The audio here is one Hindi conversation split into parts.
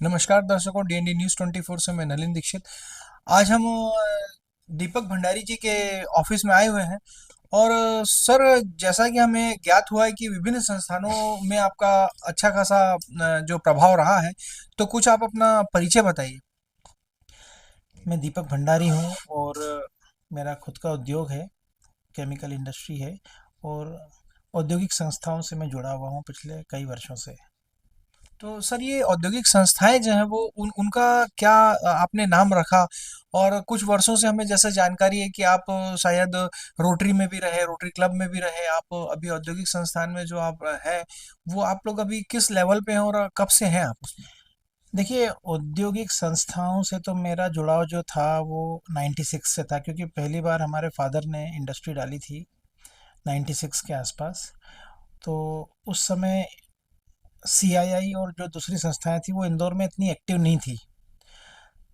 नमस्कार दर्शकों, डीएनडी न्यूज़ 24 से मैं नलिन दीक्षित। आज हम दीपक भंडारी जी के ऑफिस में आए हुए हैं। और सर, जैसा कि हमें ज्ञात हुआ है कि विभिन्न संस्थानों में आपका अच्छा खासा जो प्रभाव रहा है, तो कुछ आप अपना परिचय बताइए। मैं दीपक भंडारी हूँ और मेरा खुद का उद्योग है, केमिकल इंडस्ट्री है। और औद्योगिक संस्थाओं से मैं जुड़ा हुआ हूँ पिछले कई वर्षों से। तो सर, ये औद्योगिक संस्थाएं जो हैं वो उनका क्या आपने नाम रखा? और कुछ वर्षों से हमें जैसे जानकारी है कि आप शायद रोटरी में भी रहे, रोटरी क्लब में भी रहे। आप अभी औद्योगिक संस्थान में जो आप हैं, वो आप लोग अभी किस लेवल पे हैं और कब से हैं आप उसमें? देखिए, औद्योगिक संस्थाओं से तो मेरा जुड़ाव जो था वो 96 से था, क्योंकि पहली बार हमारे फादर ने इंडस्ट्री डाली थी 96 के आसपास। तो उस समय सीआईआई और जो दूसरी संस्थाएं थी वो इंदौर में इतनी एक्टिव नहीं थी।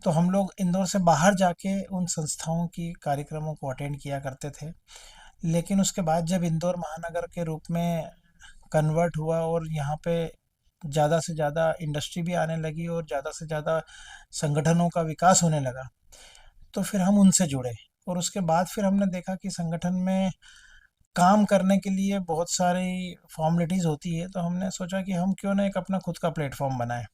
तो हम लोग इंदौर से बाहर जाके उन संस्थाओं की कार्यक्रमों को अटेंड किया करते थे। लेकिन उसके बाद जब इंदौर महानगर के रूप में कन्वर्ट हुआ और यहाँ पे ज़्यादा से ज़्यादा इंडस्ट्री भी आने लगी और ज़्यादा से ज़्यादा संगठनों का विकास होने लगा, तो फिर हम उनसे जुड़े। और उसके बाद फिर हमने देखा कि संगठन में काम करने के लिए बहुत सारी फॉर्मेलिटीज़ होती है, तो हमने सोचा कि हम क्यों ना एक अपना खुद का प्लेटफॉर्म बनाएं।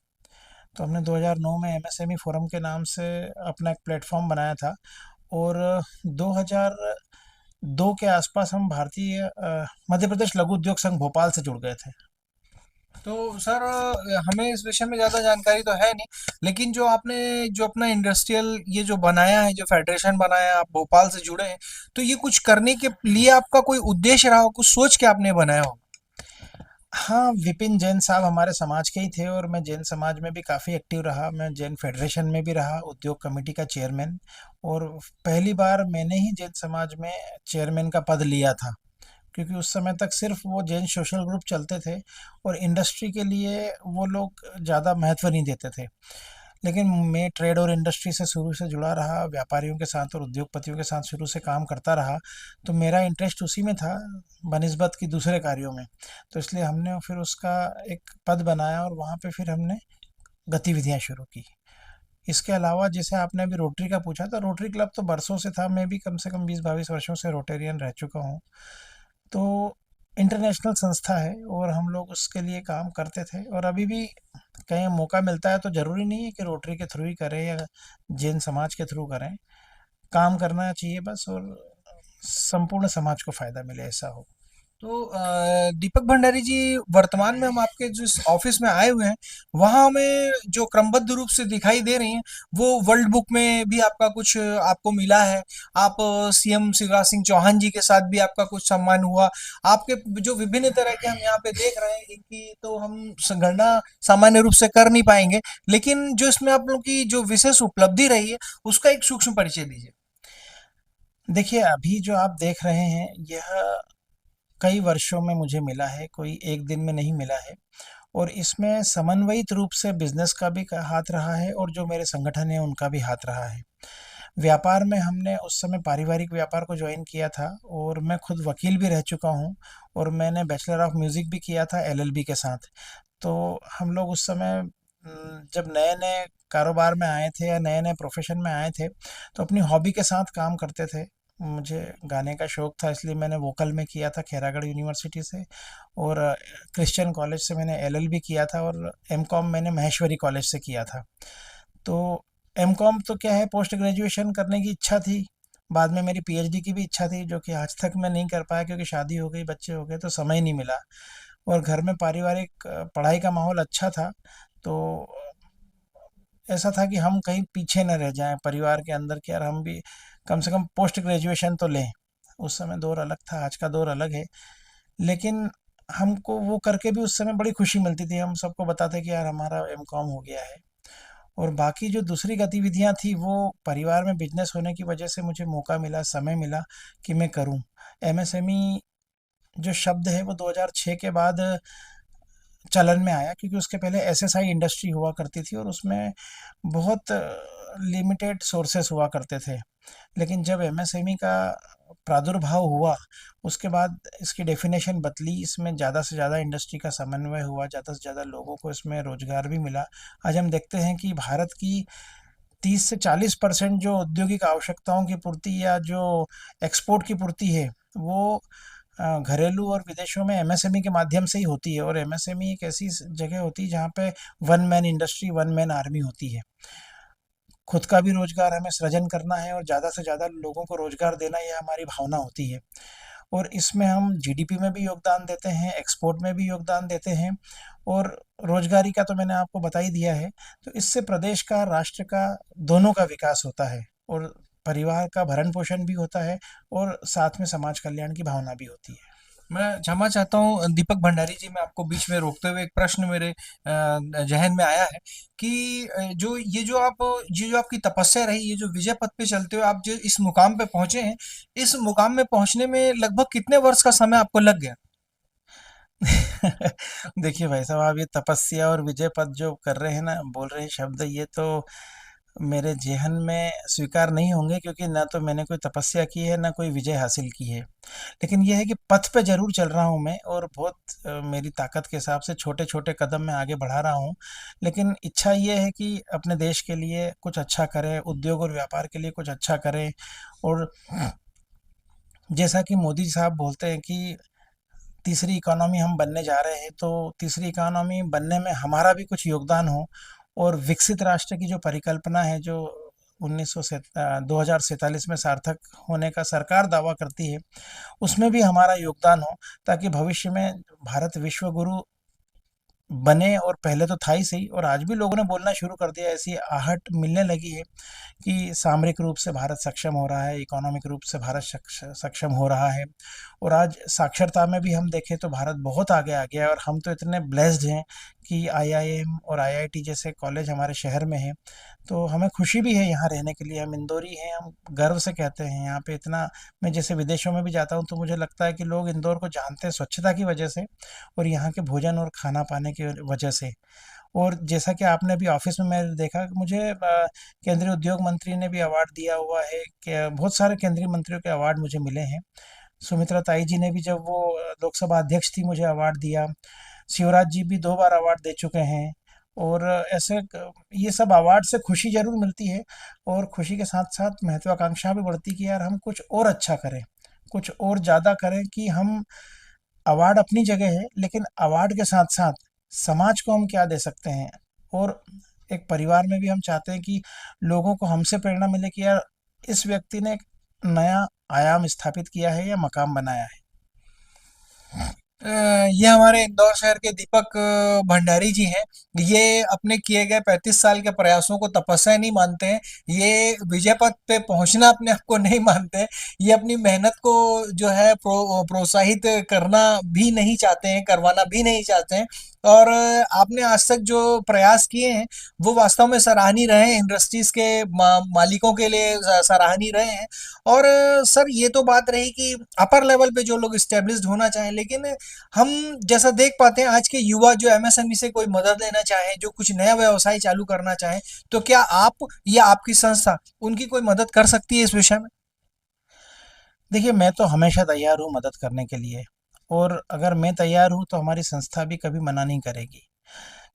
तो हमने 2009 में एमएसएमई फोरम के नाम से अपना एक प्लेटफॉर्म बनाया था। और 2002 के आसपास हम भारतीय मध्य प्रदेश लघु उद्योग संघ भोपाल से जुड़ गए थे। तो सर, हमें इस विषय में ज़्यादा जानकारी तो है नहीं, लेकिन जो आपने जो अपना इंडस्ट्रियल ये जो बनाया है, जो फेडरेशन बनाया है, आप भोपाल से जुड़े हैं, तो ये कुछ करने के लिए आपका कोई उद्देश्य रहा हो, कुछ सोच के आपने बनाया हो? हाँ, विपिन जैन साहब हमारे समाज के ही थे और मैं जैन समाज में भी काफ़ी एक्टिव रहा। मैं जैन फेडरेशन में भी रहा, उद्योग कमेटी का चेयरमैन। और पहली बार मैंने ही जैन समाज में चेयरमैन का पद लिया था, क्योंकि उस समय तक सिर्फ वो जैन सोशल ग्रुप चलते थे और इंडस्ट्री के लिए वो लोग ज़्यादा महत्व नहीं देते थे। लेकिन मैं ट्रेड और इंडस्ट्री से शुरू से जुड़ा रहा, व्यापारियों के साथ और उद्योगपतियों के साथ शुरू से काम करता रहा। तो मेरा इंटरेस्ट उसी में था बनिस्बत की दूसरे कार्यों में। तो इसलिए हमने फिर उसका एक पद बनाया और वहाँ पे फिर हमने गतिविधियाँ शुरू की। इसके अलावा जैसे आपने अभी रोटरी का पूछा, तो रोटरी क्लब तो बरसों से था, मैं भी कम से कम 20-22 वर्षों से रोटेरियन रह चुका हूँ। तो इंटरनेशनल संस्था है और हम लोग उसके लिए काम करते थे और अभी भी कहीं मौका मिलता है तो ज़रूरी नहीं है कि रोटरी के थ्रू ही करें या जैन समाज के थ्रू करें। काम करना चाहिए बस, और संपूर्ण समाज को फ़ायदा मिले, ऐसा हो। तो दीपक भंडारी जी, वर्तमान में हम आपके जिस ऑफिस में आए हुए हैं, वहाँ हमें जो क्रमबद्ध रूप से दिखाई दे रही हैं, वो वर्ल्ड बुक में भी आपका कुछ आपको मिला है। आप सीएम शिवराज सिंह चौहान जी के साथ भी आपका कुछ सम्मान हुआ। आपके जो विभिन्न तरह के हम यहाँ पे देख रहे हैं, इनकी तो हम गणना सामान्य रूप से कर नहीं पाएंगे, लेकिन जो इसमें आप लोग की जो विशेष उपलब्धि रही है, उसका एक सूक्ष्म परिचय दीजिए। देखिए, अभी जो आप देख रहे हैं यह कई वर्षों में मुझे मिला है, कोई एक दिन में नहीं मिला है। और इसमें समन्वयित रूप से बिजनेस का भी हाथ रहा है और जो मेरे संगठन है उनका भी हाथ रहा है। व्यापार में हमने उस समय पारिवारिक व्यापार को ज्वाइन किया था और मैं खुद वकील भी रह चुका हूँ। और मैंने बैचलर ऑफ म्यूज़िक भी किया था एलएलबी के साथ। तो हम लोग उस समय जब नए नए कारोबार में आए थे या नए नए प्रोफेशन में आए थे, तो अपनी हॉबी के साथ काम करते थे। मुझे गाने का शौक था, इसलिए मैंने वोकल में किया था खैरागढ़ यूनिवर्सिटी से। और क्रिश्चियन कॉलेज से मैंने एलएलबी किया था और एमकॉम मैंने महेश्वरी कॉलेज से किया था। तो एमकॉम तो क्या है, पोस्ट ग्रेजुएशन करने की इच्छा थी। बाद में मेरी पीएचडी की भी इच्छा थी, जो कि आज तक मैं नहीं कर पाया क्योंकि शादी हो गई, बच्चे हो गए, तो समय नहीं मिला। और घर में पारिवारिक पढ़ाई का माहौल अच्छा था। तो ऐसा था कि हम कहीं पीछे न रह जाएं परिवार के अंदर, कि यार हम भी कम से कम पोस्ट ग्रेजुएशन तो लें। उस समय दौर अलग था, आज का दौर अलग है। लेकिन हमको वो करके भी उस समय बड़ी खुशी मिलती थी, हम सबको बताते कि यार हमारा एमकॉम हो गया है। और बाकी जो दूसरी गतिविधियां थी वो परिवार में बिजनेस होने की वजह से मुझे मौका मिला, समय मिला कि मैं करूं। एमएसएमई जो शब्द है वो 2006 के बाद चलन में आया, क्योंकि उसके पहले एसएसआई इंडस्ट्री हुआ करती थी और उसमें बहुत लिमिटेड सोर्सेस हुआ करते थे। लेकिन जब एमएसएमई का प्रादुर्भाव हुआ, उसके बाद इसकी डेफिनेशन बदली, इसमें ज़्यादा से ज़्यादा इंडस्ट्री का समन्वय हुआ, ज़्यादा से ज़्यादा लोगों को इसमें रोज़गार भी मिला। आज हम देखते हैं कि भारत की 30 से 40% जो औद्योगिक आवश्यकताओं की पूर्ति या जो एक्सपोर्ट की पूर्ति है, वो घरेलू और विदेशों में एमएसएमई के माध्यम से ही होती है। और एमएसएमई एक ऐसी जगह होती है जहाँ पे one man industry, one man army होती है। खुद का भी रोजगार हमें सृजन करना है और ज़्यादा से ज़्यादा लोगों को रोजगार देना, ये हमारी भावना होती है। और इसमें हम जीडीपी में भी योगदान देते हैं, एक्सपोर्ट में भी योगदान देते हैं, और रोजगारी का तो मैंने आपको बता ही दिया है। तो इससे प्रदेश का, राष्ट्र का, दोनों का विकास होता है, और परिवार का भरण पोषण भी होता है, और साथ में समाज कल्याण की भावना भी होती है। मैं क्षमा चाहता हूँ दीपक भंडारी जी, मैं आपको बीच में रोकते हुए एक प्रश्न मेरे जहन में आया है कि जो ये जो आपकी तपस्या रही, ये जो विजय पथ पे चलते हुए आप जो इस मुकाम पे पहुंचे हैं, इस मुकाम में पहुंचने में लगभग कितने वर्ष का समय आपको लग गया? देखिए भाई साहब, आप ये तपस्या और विजय पथ जो कर रहे हैं ना, बोल रहे हैं शब्द, ये तो मेरे जेहन में स्वीकार नहीं होंगे, क्योंकि ना तो मैंने कोई तपस्या की है, ना कोई विजय हासिल की है। लेकिन ये है कि पथ पे जरूर चल रहा हूँ मैं, और बहुत मेरी ताकत के हिसाब से छोटे छोटे कदम मैं आगे बढ़ा रहा हूँ। लेकिन इच्छा ये है कि अपने देश के लिए कुछ अच्छा करें, उद्योग और व्यापार के लिए कुछ अच्छा करें। और जैसा कि मोदी साहब बोलते हैं कि तीसरी इकोनॉमी हम बनने जा रहे हैं, तो तीसरी इकोनॉमी बनने में हमारा भी कुछ योगदान हो। और विकसित राष्ट्र की जो परिकल्पना है, जो 2047 में सार्थक होने का सरकार दावा करती है, उसमें भी हमारा योगदान हो, ताकि भविष्य में भारत विश्व गुरु बने। और पहले तो था ही सही, और आज भी लोगों ने बोलना शुरू कर दिया, ऐसी आहट मिलने लगी है कि सामरिक रूप से भारत सक्षम हो रहा है, इकोनॉमिक रूप से भारत सक्षम हो रहा है। और आज साक्षरता में भी हम देखें तो भारत बहुत आगे आ गया है, और हम तो इतने ब्लेस्ड हैं कि आईआईएम और आईआईटी जैसे कॉलेज हमारे शहर में है। तो हमें खुशी भी है यहाँ रहने के लिए, हम इंदौरी हैं, हम गर्व से कहते हैं यहाँ पे इतना। मैं जैसे विदेशों में भी जाता हूँ तो मुझे लगता है कि लोग इंदौर को जानते हैं स्वच्छता की वजह से, और यहाँ के भोजन और खाना पाने की वजह से। और जैसा कि आपने भी ऑफिस में मैंने देखा कि मुझे केंद्रीय उद्योग मंत्री ने भी अवार्ड दिया हुआ है, कि बहुत सारे केंद्रीय मंत्रियों के अवार्ड मुझे मिले हैं। सुमित्रा ताई जी ने भी, जब वो लोकसभा अध्यक्ष थी, मुझे अवार्ड दिया। शिवराज जी भी 2 बार अवार्ड दे चुके हैं। और ये सब अवार्ड से खुशी जरूर मिलती है, और खुशी के साथ साथ महत्वाकांक्षा भी बढ़ती है कि यार हम कुछ और अच्छा करें, कुछ और ज़्यादा करें। कि हम, अवार्ड अपनी जगह है, लेकिन अवार्ड के साथ साथ समाज को हम क्या दे सकते हैं। और एक परिवार में भी हम चाहते हैं कि लोगों को हमसे प्रेरणा मिले कि यार इस व्यक्ति ने एक नया आयाम स्थापित किया है या मकाम बनाया है। ये हमारे इंदौर शहर के दीपक भंडारी जी हैं। ये अपने किए गए 35 साल के प्रयासों को तपस्या नहीं मानते हैं। ये विजय पथ पे पहुंचना अपने आप को नहीं मानते हैं। ये अपनी मेहनत को जो है प्रोत्साहित करना भी नहीं चाहते हैं, करवाना भी नहीं चाहते हैं। और आपने आज तक जो प्रयास किए हैं वो वास्तव में सराहनीय रहे हैं, इंडस्ट्रीज के मालिकों के लिए सराहनीय रहे हैं। और सर, ये तो बात रही कि अपर लेवल पे जो लोग स्टेब्लिश्ड होना चाहें, लेकिन हम जैसा देख पाते हैं आज के युवा जो एमएसएमई से कोई मदद लेना चाहे, जो कुछ नया व्यवसाय चालू करना चाहे, तो क्या आप या आपकी संस्था उनकी कोई मदद कर सकती है इस विषय में? देखिए, मैं तो हमेशा तैयार हूँ मदद करने के लिए। और अगर मैं तैयार हूँ तो हमारी संस्था भी कभी मना नहीं करेगी,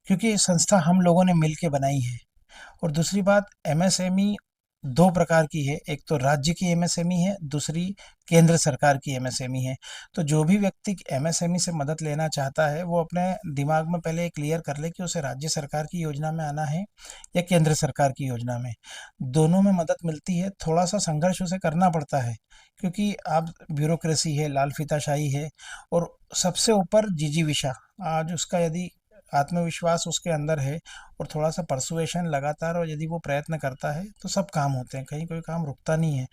क्योंकि संस्था हम लोगों ने मिल के बनाई है। और दूसरी बात, एमएसएमई 2 प्रकार की है, एक तो राज्य की एमएसएमई है, दूसरी केंद्र सरकार की एमएसएमई है। तो जो भी व्यक्ति एमएसएमई से मदद लेना चाहता है, वो अपने दिमाग में पहले क्लियर कर ले कि उसे राज्य सरकार की योजना में आना है या केंद्र सरकार की योजना में। दोनों में मदद मिलती है, थोड़ा सा संघर्ष उसे करना पड़ता है, क्योंकि आप, ब्यूरोक्रेसी है, लाल फीताशाही है, और सबसे ऊपर जिजीविषा। आज उसका यदि आत्मविश्वास उसके अंदर है, और थोड़ा सा परसुएशन लगातार, और यदि वो प्रयत्न करता है, तो सब काम होते हैं, कहीं कोई काम रुकता नहीं है।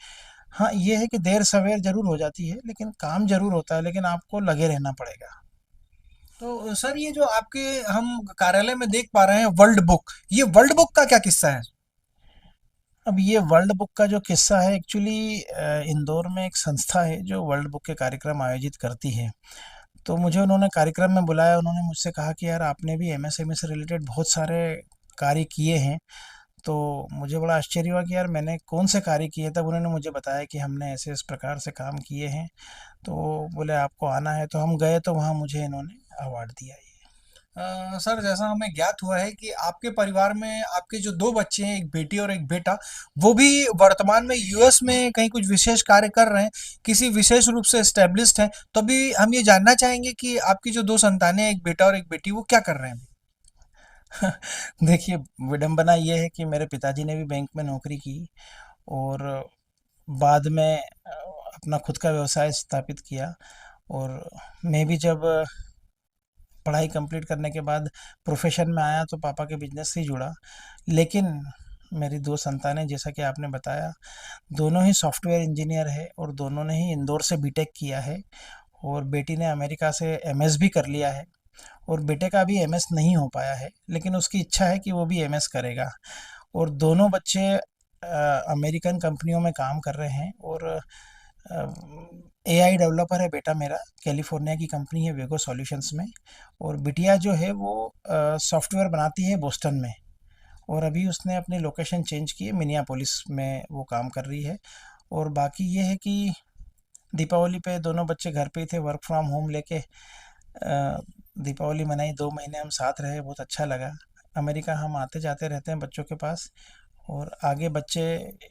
हाँ, ये है कि देर सवेर जरूर हो जाती है, लेकिन काम जरूर होता है, लेकिन आपको लगे रहना पड़ेगा। तो सर, ये जो आपके हम कार्यालय में देख पा रहे हैं वर्ल्ड बुक, ये वर्ल्ड बुक का क्या किस्सा है? अब ये वर्ल्ड बुक का जो किस्सा है, एक्चुअली इंदौर में एक संस्था है जो वर्ल्ड बुक के कार्यक्रम आयोजित करती है। तो मुझे उन्होंने कार्यक्रम में बुलाया, उन्होंने मुझसे कहा कि यार आपने भी एमएसएमई से रिलेटेड बहुत सारे कार्य किए हैं, तो मुझे बड़ा आश्चर्य हुआ कि यार मैंने कौन से कार्य किए। तब उन्होंने मुझे बताया कि हमने ऐसे इस प्रकार से काम किए हैं। तो बोले आपको आना है, तो हम गए तो वहाँ मुझे इन्होंने अवार्ड दिया ये। सर, जैसा हमें ज्ञात हुआ है कि आपके परिवार में आपके जो दो बच्चे हैं, एक बेटी और एक बेटा, वो भी वर्तमान में यूएस में कहीं कुछ विशेष कार्य कर रहे हैं, किसी विशेष रूप से एस्टेब्लिश्ड हैं। तो अभी हम ये जानना चाहेंगे कि आपकी जो दो संतानें हैं, एक बेटा और एक बेटी, वो क्या कर रहे हैं अभी? देखिए, विडंबना ये है कि मेरे पिताजी ने भी बैंक में नौकरी की और बाद में अपना खुद का व्यवसाय स्थापित किया। और मैं भी जब पढ़ाई कंप्लीट करने के बाद प्रोफेशन में आया तो पापा के बिजनेस से ही जुड़ा। लेकिन मेरी दो संतानें, जैसा कि आपने बताया, दोनों ही सॉफ्टवेयर इंजीनियर है और दोनों ने ही इंदौर से बीटेक किया है। और बेटी ने अमेरिका से एमएस भी कर लिया है। और बेटे का अभी एमएस नहीं हो पाया है, लेकिन उसकी इच्छा है कि वो भी एमएस करेगा। और दोनों बच्चे अमेरिकन कंपनियों में काम कर रहे हैं। और एआई डेवलपर है बेटा मेरा, कैलिफोर्निया की कंपनी है वेगो सॉल्यूशंस में। और बिटिया जो है वो सॉफ्टवेयर बनाती है बोस्टन में। और अभी उसने अपनी लोकेशन चेंज की है, मिनियापोलिस में वो काम कर रही है। और बाकी ये है कि दीपावली पे दोनों बच्चे घर पे ही थे, वर्क फ्रॉम होम लेके। दीपावली मनाई, 2 महीने हम साथ रहे, बहुत अच्छा लगा। अमेरिका हम आते जाते रहते हैं बच्चों के पास। और आगे बच्चे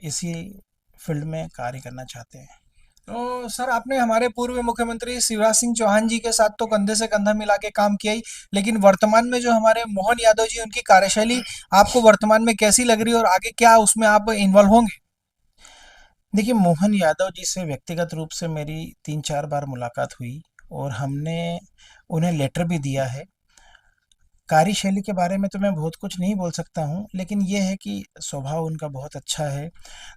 इसी फील्ड में कार्य करना चाहते हैं। तो सर, आपने हमारे पूर्व मुख्यमंत्री शिवराज सिंह चौहान जी के साथ तो कंधे से कंधा मिला के काम किया ही, लेकिन वर्तमान में जो हमारे मोहन यादव जी, उनकी कार्यशैली आपको वर्तमान में कैसी लग रही है और आगे क्या उसमें आप इन्वॉल्व होंगे? देखिए, मोहन यादव जी से व्यक्तिगत रूप से मेरी 3-4 बार मुलाकात हुई और हमने उन्हें लेटर भी दिया है। कार्यशैली के बारे में तो मैं बहुत कुछ नहीं बोल सकता हूँ, लेकिन ये है कि स्वभाव उनका बहुत अच्छा है।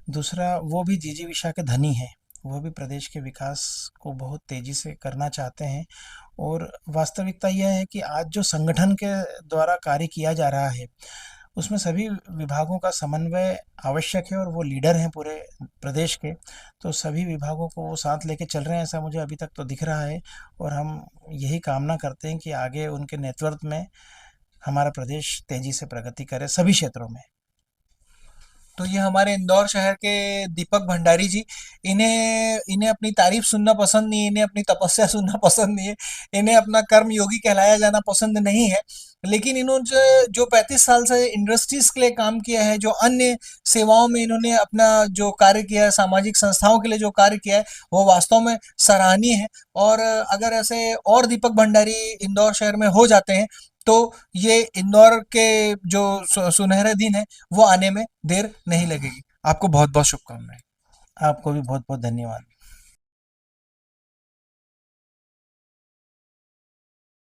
दूसरा, वो भी जिजीविषा के धनी हैं। वो भी प्रदेश के विकास को बहुत तेज़ी से करना चाहते हैं। और वास्तविकता यह है कि आज जो संगठन के द्वारा कार्य किया जा रहा है, उसमें सभी विभागों का समन्वय आवश्यक है और वो लीडर हैं पूरे प्रदेश के। तो सभी विभागों को वो साथ लेके चल रहे हैं, ऐसा मुझे अभी तक तो दिख रहा है। और हम यही कामना करते हैं कि आगे उनके नेतृत्व में हमारा प्रदेश तेजी से प्रगति करे सभी क्षेत्रों में। तो ये हमारे इंदौर शहर के दीपक भंडारी जी, इन्हें इन्हें अपनी तारीफ सुनना पसंद नहीं है, इन्हें अपनी तपस्या सुनना पसंद नहीं है, इन्हें अपना कर्म योगी कहलाया जाना पसंद नहीं है। लेकिन इन्होंने जो 35 साल से इंडस्ट्रीज के लिए काम किया है, जो अन्य सेवाओं में इन्होंने अपना जो कार्य किया है, सामाजिक संस्थाओं के लिए जो कार्य किया है, वो वास्तव में सराहनीय है। और अगर ऐसे और दीपक भंडारी इंदौर शहर में हो जाते हैं, तो ये इंदौर के जो सुनहरे दिन है, वो आने में देर नहीं लगेगी। आपको बहुत बहुत शुभकामनाएं। आपको भी बहुत बहुत धन्यवाद।